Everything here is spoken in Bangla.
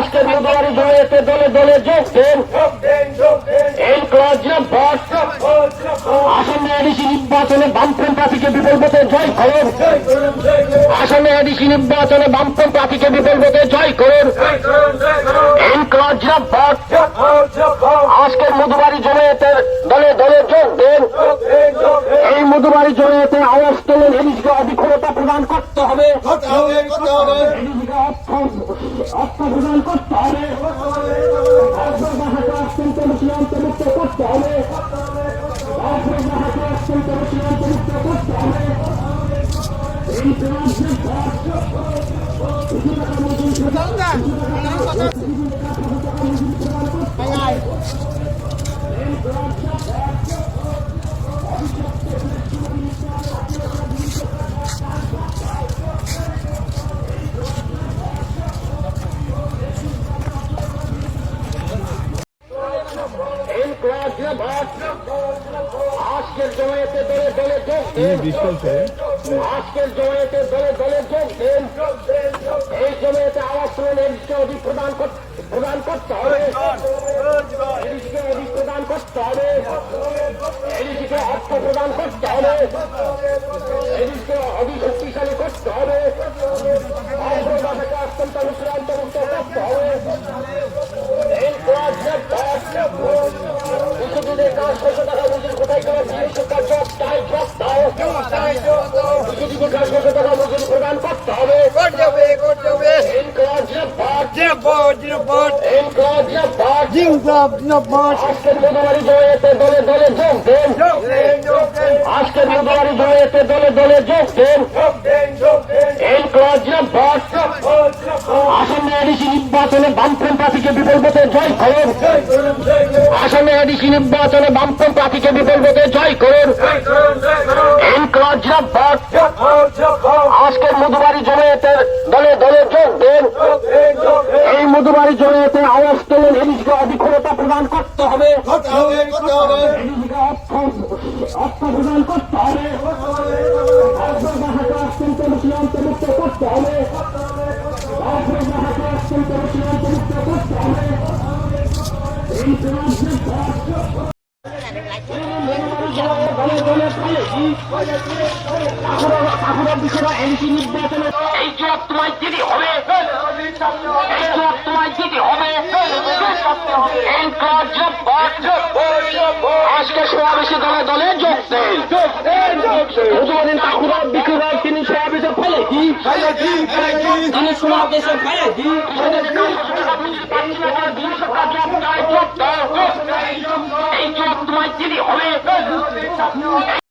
আজকের মধুবাড়ি জমিয়তে দলে দলে যোগ দেন। ইনকলাব জিন্দাবাদ। আসন্ন এডিসি নির্বাচনে বামফ্রন্ট প্রার্থীকে বিপুল ভোটে জয় করুন। আসন্ন এডিসি নির্বাচনে বামফ্রন্ট প্রার্থীকে বিপুল ভোটে জয় করুন। ইনকলাব জিন্দাবাদ। আজকের মধুবাড়ি জমিয়তে দলে দলে যোগ দেন। এই মধুবাড়ি জমিয়তে আওয়াজ তোলেন, এডিসিকে অধিক্ষণতা প্রদান করতে হবে। এডিসিকে অর্থ প্রদান করতে হবে। অন্তর্ভুক্ত করতে হবে। আজকের জমায়েতে দলে দলে যোগ দেন। আজকের জমায়েতে দলে দলে যোগ দেন। এই জমায়েতে আওয়াজ তুলে এডিসিকে অধিক প্রদান করতে হবে। এডিসিকে অধিক প্রদান করতে হবে। এডিসিকে অর্থ প্রদান করতে হবে। এডিসিকে অধিক শক্তিশালী করতে হবে। অন্তর্ভুক্ত করতে হবে। কিছুদিনের কাজ 600 টাকা মজুরি কোথায় করা সরকার জব চাই, জব দাও। কিছুদিনের কাজ 600 টাকা মজুরি প্রদান করতে হবে। আজকের মধুবাড়ি জমিয়তে দলে দলে যোগ দেন। আজকের মধুবাড়ি জমিয়তে দলে দলে যোগ দেন। ইনকলাব জিন্দাবাদ। আসন্ন এডিসি নির্বাচনে বামফ্রন্ট প্রার্থীকে বিপুল ভোটে জয় করুন। আসন্ন এডিসি নির্বাচনে বামফ্রন্ট প্রার্থীকে বিপুল ভোটে জয় করুন। ইনকলাব জিন্দাবাদ। আজকের মধুবাড়ি জমিয়তে দলে দলে যোগ দেন। এই মধুবাড়ি জমিয়তে আওয়াজ তোলেন, এডিসিকে অধিক্ষণতা প্রদান করতে হবে। এডিসিকে অর্থ প্রদান করতে হবে। অন্তর্ভুক্ত করতে হবে। এডিসি নির্বাচনে এই জব তোমায় দিতে হবে। এই জব তোমায় দিতে হবে। আজকে সমাবেশে দলে দলে যোগ দেন। হুজুরদিন তাকুরা বিক্রয় তিনি সমাবেশে ফেলে কি তিনি সমাবেশে ফেলে কি এই জব তোমায় দিতে হবে।